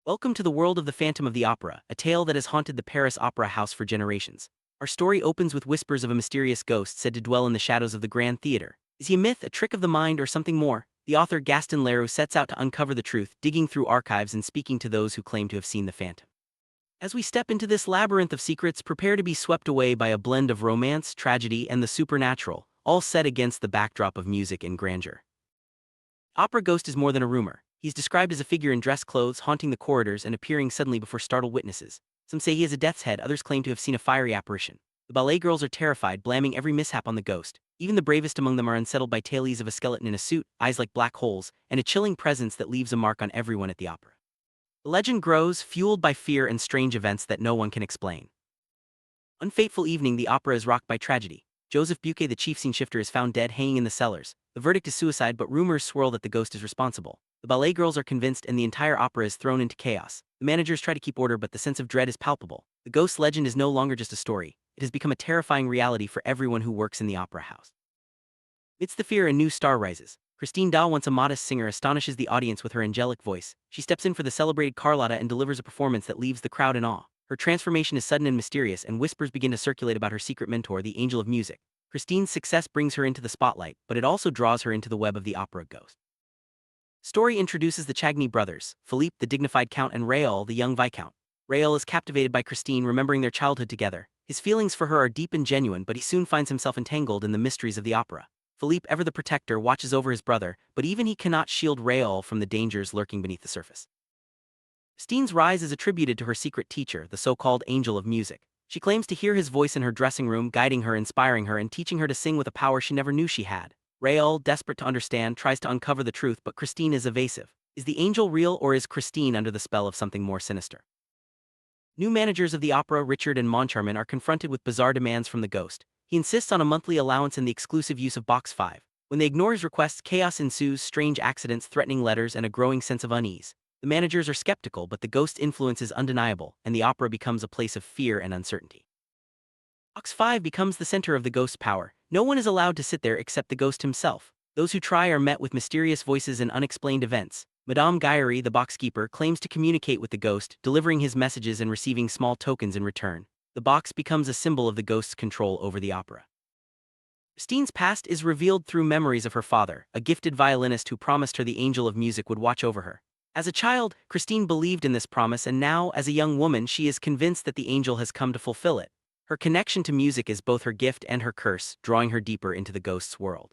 Welcome to the world of the Phantom of the Opera, a tale that has haunted the Paris Opera House for generations. Our story opens with whispers of a mysterious ghost said to dwell in the shadows of the Grand Theatre. Is he a myth, a trick of the mind, or something more? The author Gaston Leroux sets out to uncover the truth, digging through archives and speaking to those who claim to have seen the Phantom. As we step into this labyrinth of secrets, prepare to be swept away by a blend of romance, tragedy, and the supernatural, all set against the backdrop of music and grandeur. Opera ghost is more than a rumor. He's described as a figure in dress clothes haunting the corridors and appearing suddenly before startled witnesses. Some say he has a death's head, others claim to have seen a fiery apparition. The ballet girls are terrified, blaming every mishap on the ghost. Even the bravest among them are unsettled by tales of a skeleton in a suit, eyes like black holes, and a chilling presence that leaves a mark on everyone at the opera. The legend grows, fueled by fear and strange events that no one can explain. One fateful evening, the opera is rocked by tragedy. Joseph Buquet, the chief scene shifter, is found dead hanging in the cellars. The verdict is suicide, but rumors swirl that the ghost is responsible. The ballet girls are convinced and the entire opera is thrown into chaos. The managers try to keep order, but the sense of dread is palpable. The ghost legend is no longer just a story. It has become a terrifying reality for everyone who works in the opera house. Amidst the fear, a new star rises. Christine Dahl, once a modest singer, astonishes the audience with her angelic voice. She steps in for the celebrated Carlotta and delivers a performance that leaves the crowd in awe. Her transformation is sudden and mysterious, and whispers begin to circulate about her secret mentor, the Angel of Music. Christine's success brings her into the spotlight, but it also draws her into the web of the opera ghost. Story introduces the Chagny brothers, Philippe, the dignified count, and Raoul, the young viscount. Raoul is captivated by Christine, remembering their childhood together. His feelings for her are deep and genuine, but he soon finds himself entangled in the mysteries of the opera. Philippe, ever the protector, watches over his brother, but even he cannot shield Raoul from the dangers lurking beneath the surface. Christine's rise is attributed to her secret teacher, the so-called Angel of Music. She claims to hear his voice in her dressing room, guiding her, inspiring her, and teaching her to sing with a power she never knew she had. Raoul, desperate to understand, tries to uncover the truth, but Christine is evasive. Is the angel real, or is Christine under the spell of something more sinister? New managers of the opera, Richard and Moncharmin, are confronted with bizarre demands from the ghost. He insists on a monthly allowance and the exclusive use of Box 5. When they ignore his requests, chaos ensues, strange accidents, threatening letters, and a growing sense of unease. The managers are skeptical, but the ghost's influence is undeniable, and the opera becomes a place of fear and uncertainty. Box 5 becomes the center of the ghost's power. No one is allowed to sit there except the ghost himself. Those who try are met with mysterious voices and unexplained events. Madame Guillery, the boxkeeper, claims to communicate with the ghost, delivering his messages and receiving small tokens in return. The box becomes a symbol of the ghost's control over the opera. Christine's past is revealed through memories of her father, a gifted violinist who promised her the Angel of Music would watch over her. As a child, Christine believed in this promise, and now, as a young woman, she is convinced that the angel has come to fulfill it. Her connection to music is both her gift and her curse, drawing her deeper into the ghost's world.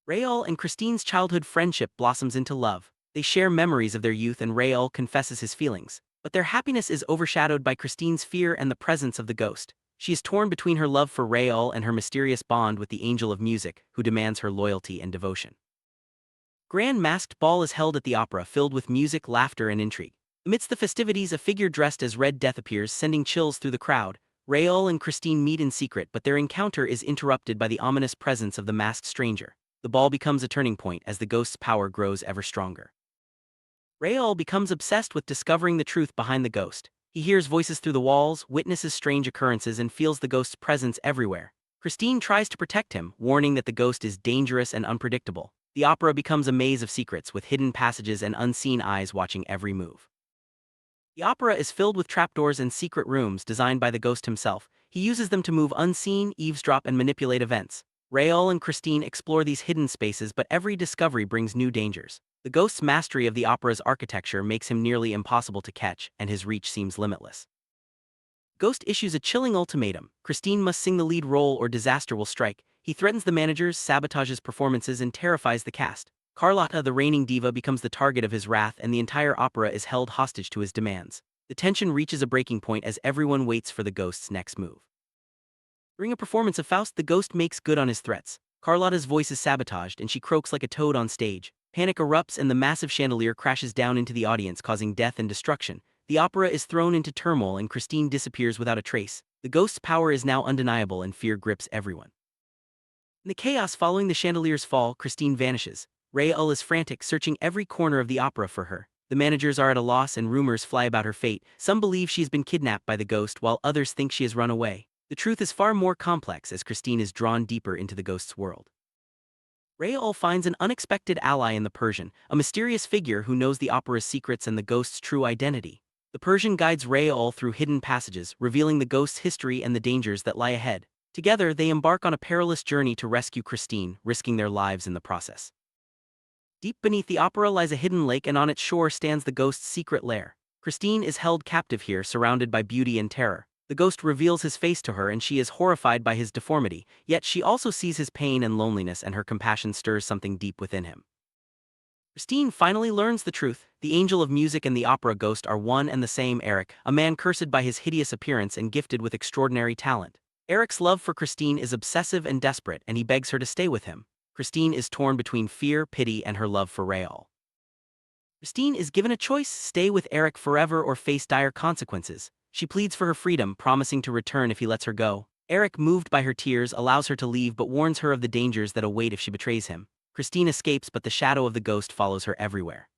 Raoul and Christine's childhood friendship blossoms into love. They share memories of their youth, and Raoul confesses his feelings. But their happiness is overshadowed by Christine's fear and the presence of the ghost. She is torn between her love for Raoul and her mysterious bond with the Angel of Music, who demands her loyalty and devotion. Grand masked ball is held at the opera, filled with music, laughter, and intrigue. Amidst the festivities, a figure dressed as Red Death appears, sending chills through the crowd. Raoul and Christine meet in secret, but their encounter is interrupted by the ominous presence of the masked stranger. The ball becomes a turning point as the ghost's power grows ever stronger. Raoul becomes obsessed with discovering the truth behind the ghost. He hears voices through the walls, witnesses strange occurrences, and feels the ghost's presence everywhere. Christine tries to protect him, warning that the ghost is dangerous and unpredictable. The opera becomes a maze of secrets, with hidden passages and unseen eyes watching every move. The opera is filled with trapdoors and secret rooms designed by the ghost himself. He uses them to move unseen, eavesdrop, and manipulate events. Raoul and Christine explore these hidden spaces, but every discovery brings new dangers. The ghost's mastery of the opera's architecture makes him nearly impossible to catch, and his reach seems limitless. Ghost issues a chilling ultimatum. Christine must sing the lead role or disaster will strike. He threatens the managers, sabotages performances, and terrifies the cast. Carlotta, the reigning diva, becomes the target of his wrath, and the entire opera is held hostage to his demands. The tension reaches a breaking point as everyone waits for the ghost's next move. During a performance of Faust, the ghost makes good on his threats. Carlotta's voice is sabotaged, and she croaks like a toad on stage. Panic erupts, and the massive chandelier crashes down into the audience, causing death and destruction. The opera is thrown into turmoil, and Christine disappears without a trace. The ghost's power is now undeniable, and fear grips everyone. In the chaos following the chandelier's fall, Christine vanishes. Raoul is frantic, searching every corner of the opera for her. The managers are at a loss, and rumors fly about her fate. Some believe she has been kidnapped by the ghost, while others think she has run away. The truth is far more complex as Christine is drawn deeper into the ghost's world. Raoul finds an unexpected ally in the Persian, a mysterious figure who knows the opera's secrets and the ghost's true identity. The Persian guides Raoul through hidden passages, revealing the ghost's history and the dangers that lie ahead. Together, they embark on a perilous journey to rescue Christine, risking their lives in the process. Deep beneath the opera lies a hidden lake, and on its shore stands the ghost's secret lair. Christine is held captive here, surrounded by beauty and terror. The ghost reveals his face to her and she is horrified by his deformity, yet she also sees his pain and loneliness, and her compassion stirs something deep within him. Christine finally learns the truth. The angel of music and the opera ghost are one and the same Eric, a man cursed by his hideous appearance and gifted with extraordinary talent. Eric's love for Christine is obsessive and desperate, and he begs her to stay with him. Christine is torn between fear, pity, and her love for Raoul. Christine is given a choice: stay with Eric forever or face dire consequences. She pleads for her freedom, promising to return if he lets her go. Eric, moved by her tears, allows her to leave but warns her of the dangers that await if she betrays him. Christine escapes, but the shadow of the ghost follows her everywhere.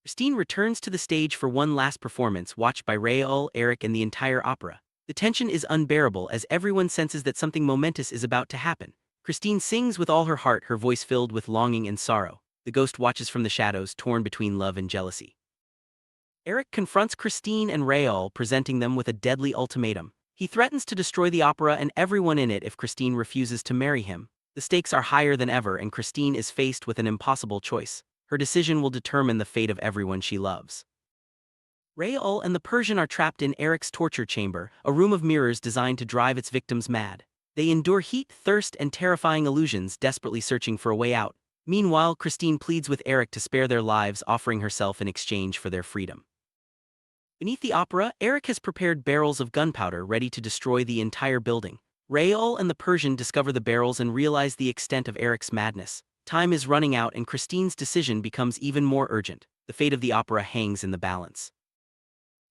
Christine returns to the stage for one last performance, watched by Raoul, Eric, and the entire opera. The tension is unbearable as everyone senses that something momentous is about to happen. Christine sings with all her heart, her voice filled with longing and sorrow. The ghost watches from the shadows, torn between love and jealousy. Eric confronts Christine and Raoul, presenting them with a deadly ultimatum. He threatens to destroy the opera and everyone in it if Christine refuses to marry him. The stakes are higher than ever, and Christine is faced with an impossible choice. Her decision will determine the fate of everyone she loves. Raoul and the Persian are trapped in Eric's torture chamber, a room of mirrors designed to drive its victims mad. They endure heat, thirst, and terrifying illusions, desperately searching for a way out. Meanwhile, Christine pleads with Eric to spare their lives, offering herself in exchange for their freedom. Beneath the opera, Eric has prepared barrels of gunpowder ready to destroy the entire building. Raoul and the Persian discover the barrels and realize the extent of Eric's madness. Time is running out, and Christine's decision becomes even more urgent. The fate of the opera hangs in the balance.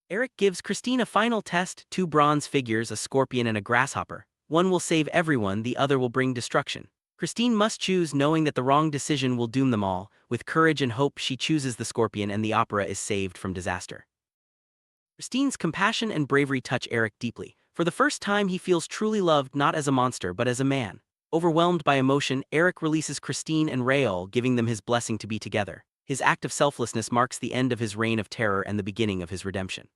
Eric gives Christine a final test: 2 bronze figures, a scorpion and a grasshopper. One will save everyone, the other will bring destruction. Christine must choose, knowing that the wrong decision will doom them all. With courage and hope, she chooses the scorpion, and the opera is saved from disaster. Christine's compassion and bravery touch Eric deeply. For the first time, he feels truly loved, not as a monster but as a man. Overwhelmed by emotion, Eric releases Christine and Raoul, giving them his blessing to be together. His act of selflessness marks the end of his reign of terror and the beginning of his redemption.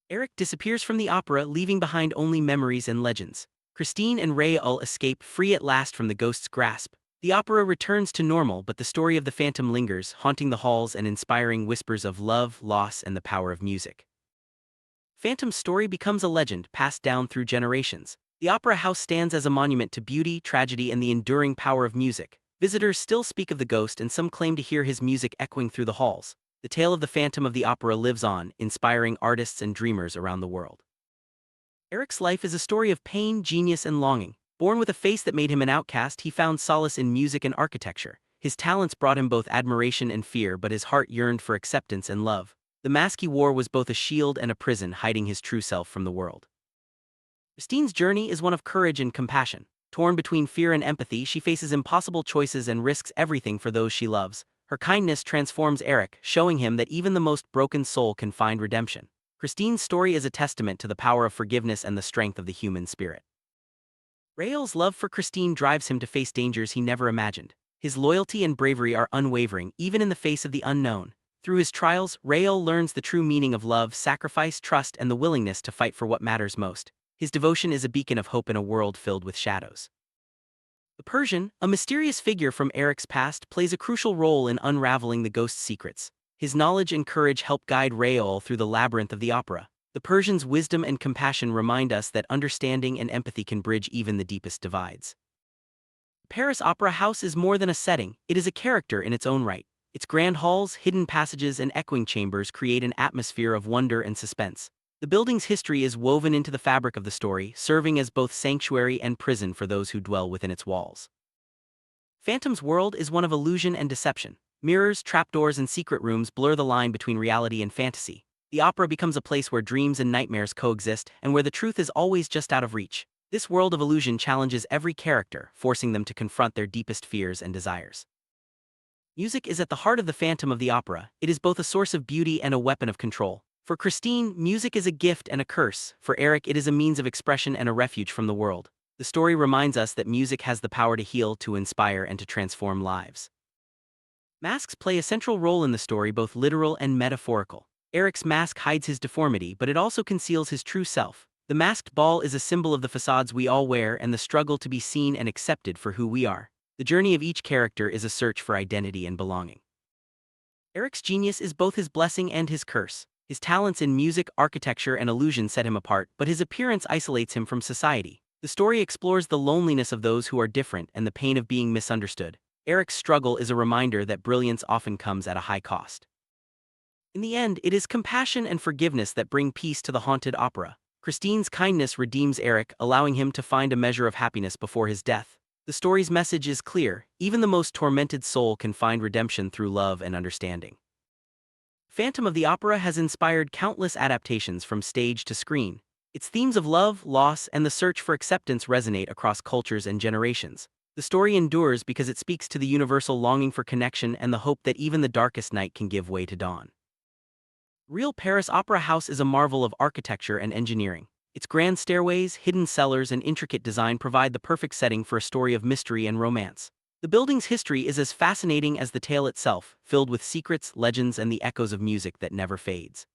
Eric disappears from the opera, leaving behind only memories and legends. Christine and Raoul escape, free at last from the ghost's grasp. The opera returns to normal, but the story of the phantom lingers, haunting the halls and inspiring whispers of love, loss, and the power of music. Phantom's story becomes a legend, passed down through generations. The opera house stands as a monument to beauty, tragedy, and the enduring power of music. Visitors still speak of the ghost, and some claim to hear his music echoing through the halls. The tale of the Phantom of the Opera lives on, inspiring artists and dreamers around the world. Eric's life is a story of pain, genius, and longing. Born with a face that made him an outcast, he found solace in music and architecture. His talents brought him both admiration and fear, but his heart yearned for acceptance and love. The mask he wore was both a shield and a prison, hiding his true self from the world. Christine's journey is one of courage and compassion. Torn between fear and empathy, she faces impossible choices and risks everything for those she loves. Her kindness transforms Eric, showing him that even the most broken soul can find redemption. Christine's story is a testament to the power of forgiveness and the strength of the human spirit. Raoul's love for Christine drives him to face dangers he never imagined. His loyalty and bravery are unwavering, even in the face of the unknown. Through his trials, Raoul learns the true meaning of love, sacrifice, trust, and the willingness to fight for what matters most. His devotion is a beacon of hope in a world filled with shadows. The Persian, a mysterious figure from Eric's past, plays a crucial role in unraveling the ghost's secrets. His knowledge and courage help guide Raoul through the labyrinth of the opera. The Persian's wisdom and compassion remind us that understanding and empathy can bridge even the deepest divides. Paris Opera House is more than a setting, it is a character in its own right. Its grand halls, hidden passages, and echoing chambers create an atmosphere of wonder and suspense. The building's history is woven into the fabric of the story, serving as both sanctuary and prison for those who dwell within its walls. Phantom's world is one of illusion and deception. Mirrors, trapdoors, and secret rooms blur the line between reality and fantasy. The opera becomes a place where dreams and nightmares coexist, and where the truth is always just out of reach. This world of illusion challenges every character, forcing them to confront their deepest fears and desires. Music is at the heart of the Phantom of the Opera. It is both a source of beauty and a weapon of control. For Christine, music is a gift and a curse. For Eric, it is a means of expression and a refuge from the world. The story reminds us that music has the power to heal, to inspire, and to transform lives. Masks play a central role in the story, both literal and metaphorical. Eric's mask hides his deformity, but it also conceals his true self. The masked ball is a symbol of the facades we all wear and the struggle to be seen and accepted for who we are. The journey of each character is a search for identity and belonging. Eric's genius is both his blessing and his curse. His talents in music, architecture, and illusion set him apart, but his appearance isolates him from society. The story explores the loneliness of those who are different and the pain of being misunderstood. Eric's struggle is a reminder that brilliance often comes at a high cost. In the end, it is compassion and forgiveness that bring peace to the haunted opera. Christine's kindness redeems Eric, allowing him to find a measure of happiness before his death. The story's message is clear: even the most tormented soul can find redemption through love and understanding. Phantom of the Opera has inspired countless adaptations from stage to screen. Its themes of love, loss, and the search for acceptance resonate across cultures and generations. The story endures because it speaks to the universal longing for connection and the hope that even the darkest night can give way to dawn. Real Paris Opera House is a marvel of architecture and engineering. Its grand stairways, hidden cellars, and intricate design provide the perfect setting for a story of mystery and romance. The building's history is as fascinating as the tale itself, filled with secrets, legends, and the echoes of music that never fades.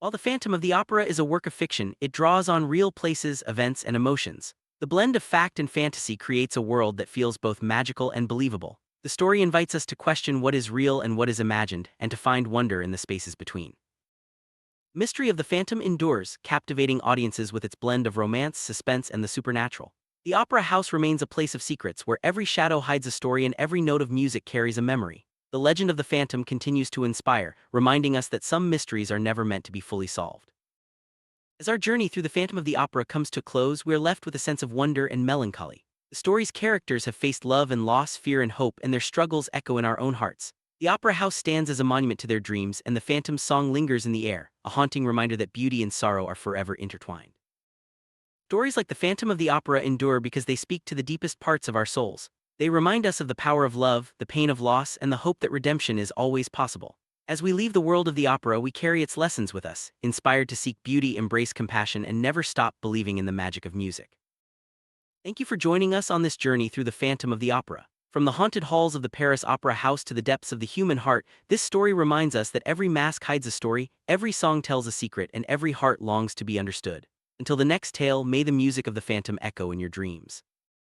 While The Phantom of the Opera is a work of fiction, it draws on real places, events, and emotions. The blend of fact and fantasy creates a world that feels both magical and believable. The story invites us to question what is real and what is imagined, and to find wonder in the spaces between. Mystery of the Phantom endures, captivating audiences with its blend of romance, suspense, and the supernatural. The opera house remains a place of secrets where every shadow hides a story and every note of music carries a memory. The legend of the Phantom continues to inspire, reminding us that some mysteries are never meant to be fully solved. As our journey through the Phantom of the Opera comes to a close, we are left with a sense of wonder and melancholy. The story's characters have faced love and loss, fear and hope, and their struggles echo in our own hearts. The opera house stands as a monument to their dreams, and the Phantom's song lingers in the air, a haunting reminder that beauty and sorrow are forever intertwined. Stories like The Phantom of the Opera endure because they speak to the deepest parts of our souls. They remind us of the power of love, the pain of loss, and the hope that redemption is always possible. As we leave the world of the opera, we carry its lessons with us, inspired to seek beauty, embrace compassion, and never stop believing in the magic of music. Thank you for joining us on this journey through the Phantom of the Opera. From the haunted halls of the Paris Opera House to the depths of the human heart, this story reminds us that every mask hides a story, every song tells a secret, and every heart longs to be understood. Until the next tale, may the music of the Phantom echo in your dreams.